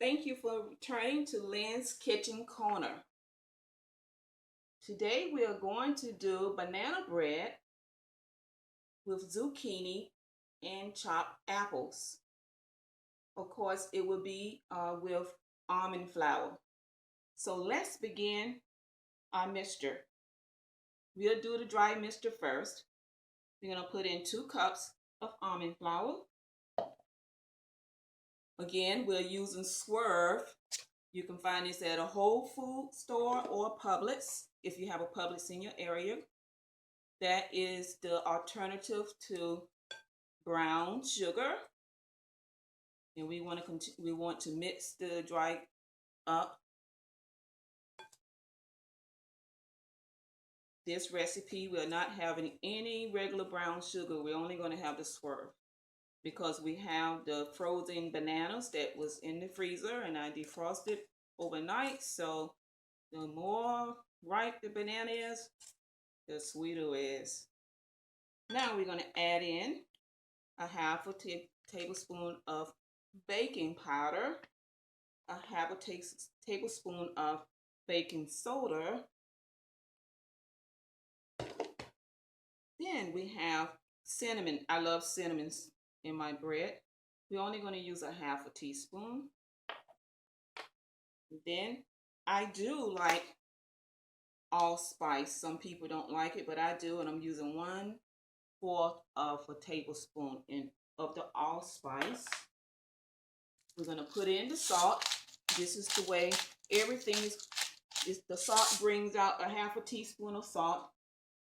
Thank you for returning to Lynn's Kitchen Corner. Today we are going to do banana bread with zucchini and chopped apples. Of course, it will be with almond flour. So let's begin our mixture. We'll do the dry mixture first. We're going to put in 2 cups of almond flour. Again, we're using Swerve. You can find this at a Whole Food store or Publix if you have a Publix in your area. That is the alternative to brown sugar. And we want to mix the dry up. This recipe, we're not having any regular brown sugar. We're only going to have the Swerve because we have the frozen bananas that was in the freezer and I defrosted overnight. So the more ripe the banana is, the sweeter it is. Now we're going to add in a half a tablespoon of baking powder, a half a tablespoon of baking soda. Then we have cinnamon. I love cinnamon in my bread. We're only going to use a half a teaspoon. Then I do like allspice. Some people don't like it, but I do, and I'm using 1/4 of a tablespoon of the allspice. We're going to put in the salt. This is the way everything is. The salt brings out a half a teaspoon of salt.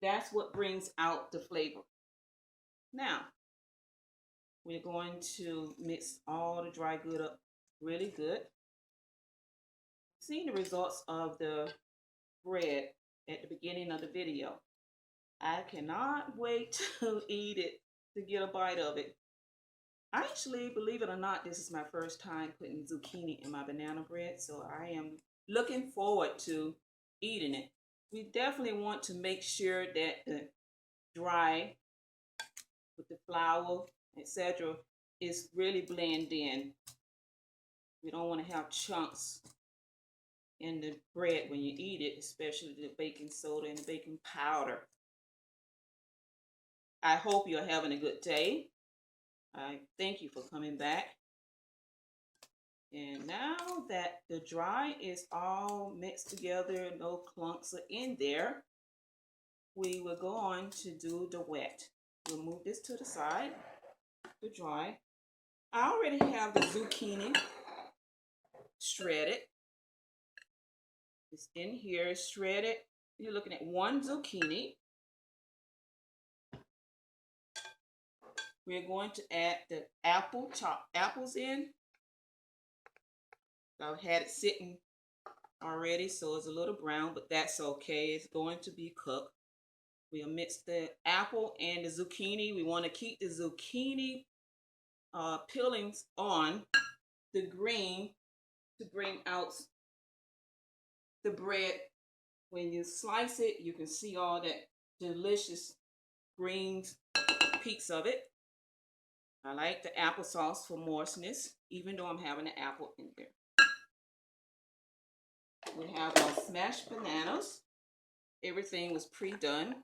That's what brings out the flavor. Now, we're going to mix all the dry good up really good. See the results of the bread at the beginning of the video. I cannot wait to eat it, to get a bite of it. Actually, believe it or not, this is my first time putting zucchini in my banana bread, so I am looking forward to eating it. We definitely want to make sure that the dry with the flour, etc., is really blend in. We don't want to have chunks in the bread when you eat it, especially the baking soda and the baking powder. I hope you're having a good day. I thank you for coming back. And now that the dry is all mixed together, no clumps are in there, we will go on to do the wet. We'll move this to the side, the dry. I already have the zucchini shredded. It's in here, shredded. You're looking at 1 zucchini. We're going to add the chopped apples in. I've had it sitting already, so it's a little brown, but that's okay. It's going to be cooked. We'll mix the apple and the zucchini. We want to keep the zucchini peelings on the green to bring out the bread. When you slice it, you can see all that delicious green peaks of it. I like the applesauce for moistness, even though I'm having an apple in there. We have our smashed bananas. Everything was pre-done.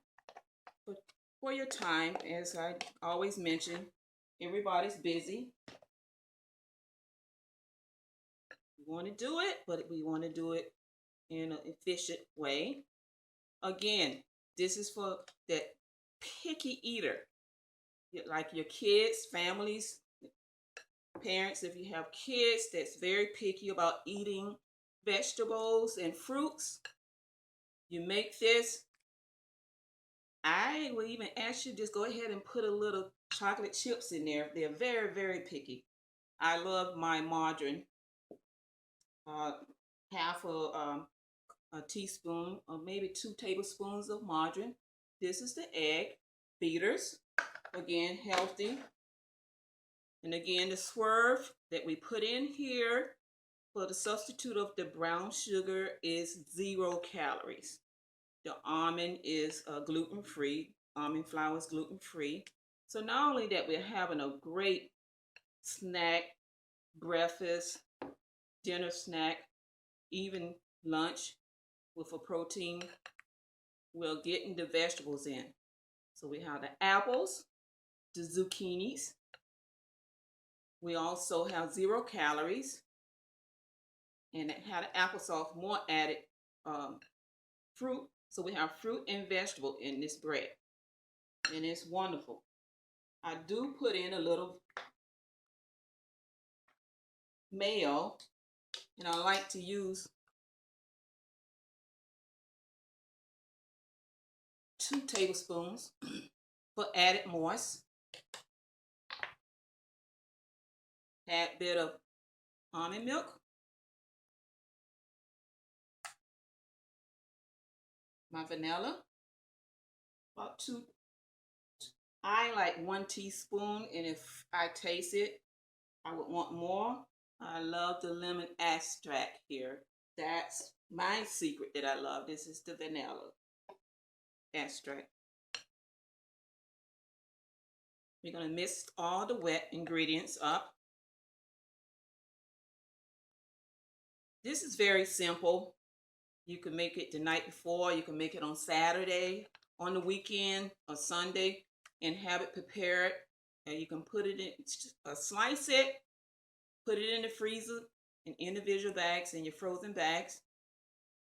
But for your time, as I always mention, everybody's busy. We want to do it, but we want to do it in an efficient way. Again, this is for that picky eater, like your kids, families, parents. If you have kids that's very picky about eating vegetables and fruits, you make this. I will even ask you just go ahead and put a little chocolate chips in there. They're very, very picky. I love my margarine. Half a teaspoon or maybe 2 tablespoons of margarine. This is the egg beaters. Again, healthy. And again, the Swerve that we put in here for the substitute of the brown sugar is 0 calories. The almond is gluten-free. Almond flour is gluten-free. So not only that we're having a great snack, breakfast, dinner, snack, even lunch with a protein. We're getting the vegetables in. So we have the apples, the zucchinis. We also have 0 calories. And it had applesauce, more added fruit. So we have fruit and vegetable in this bread. And it's wonderful. I do put in a little mayo, and I like to use 2 tablespoons for added moist. Add a bit of almond milk, my vanilla, about 2. I like 1 teaspoon, and if I taste it, I would want more. I love the lemon extract here. That's my secret that I love. This is the vanilla extract. We're going to mix all the wet ingredients up. This is very simple. You can make it the night before. You can make it on Saturday, on the weekend, or Sunday, and have it prepared. And you can put it in, slice it, put it in the freezer in individual bags, in your frozen bags.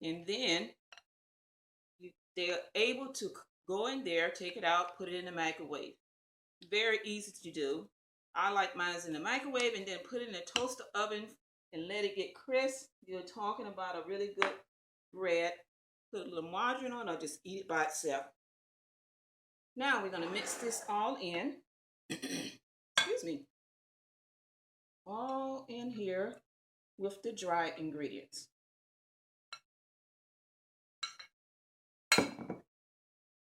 And then they're able to go in there, take it out, put it in the microwave. Very easy to do. I like mine in the microwave and then put it in a toaster oven and let it get crisp. You're talking about a really good bread. Put a little margarine on or just eat it by itself. Now we're going to mix this all in. Excuse me. All in here with the dry ingredients.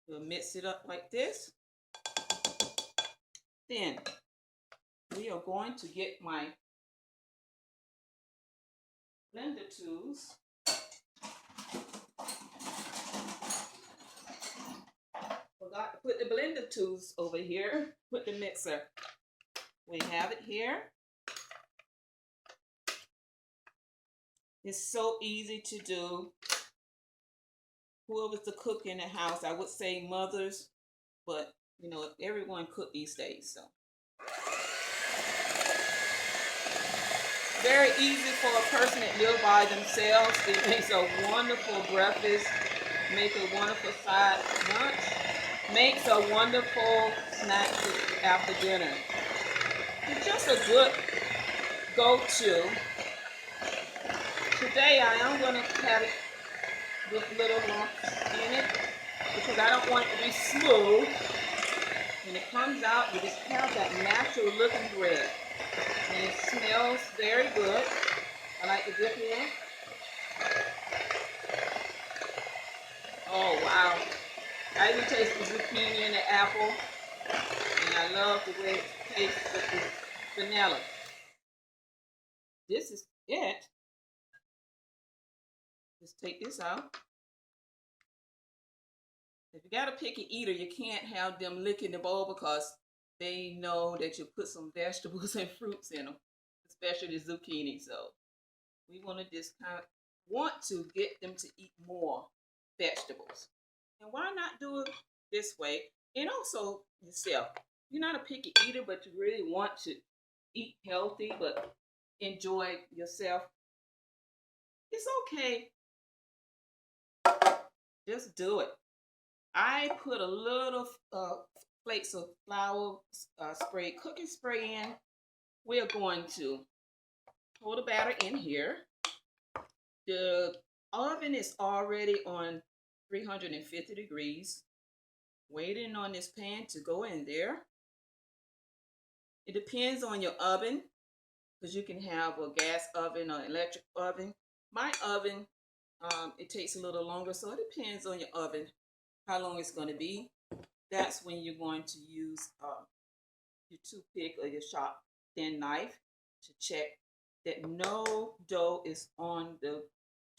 We'll mix it up like this. Then we are going to get my blender tools. Forgot to put the blender tools over here. Put the mixer. We have it here. It's so easy to do. Whoever's the cook in the house, I would say mothers, but you know, everyone cook these days, so. Very easy for a person that lives by themselves. It makes a wonderful breakfast, make a wonderful side lunch, makes a wonderful snack after dinner. It's just a good go-to. Today I am going to have it with little lumps in it because I don't want it to be smooth. When it comes out, you just have that natural looking bread. And it smells very good. I like to dip it in. Oh wow. I even taste the zucchini and the apple. And I love the way it tastes with the vanilla. This is it. Just take this out. If you got a picky eater, you can't have them licking the bowl because they know that you put some vegetables and fruits in them, especially the zucchini. So we want to just kind of want to get them to eat more vegetables. And why not do it this way? And also yourself. You're not a picky eater, but you really want to eat healthy, but enjoy yourself. It's okay. Just do it. I put a little flakes of flour spray, cooking spray in. We are going to pour the batter in here. The oven is already on 350 degrees. Waiting on this pan to go in there. It depends on your oven, because you can have a gas oven or electric oven. My oven, it takes a little longer, so it depends on your oven, how long it's going to be. That's when you're going to use your toothpick or your sharp thin knife to check that no dough is on the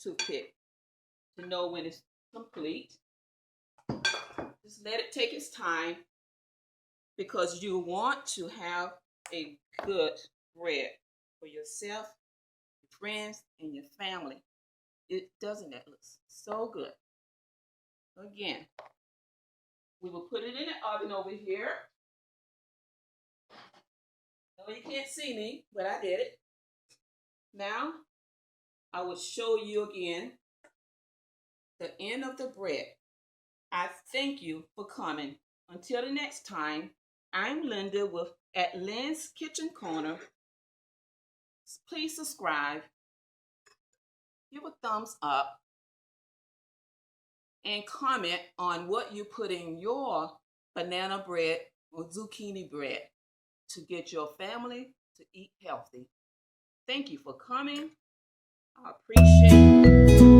toothpick, to know when it's complete. Just let it take its time, because you want to have a good bread for yourself, your friends and your family. Doesn't that look so good? Again, we will put it in the oven over here. No, you can't see me, but I did it. Now, I will show you again the end of the bread. I thank you for coming. Until the next time, I'm Linda at Lynn's Kitchen Corner. Please subscribe, give a thumbs up, and comment on what you put in your banana bread or zucchini bread to get your family to eat healthy. Thank you for coming. I appreciate it.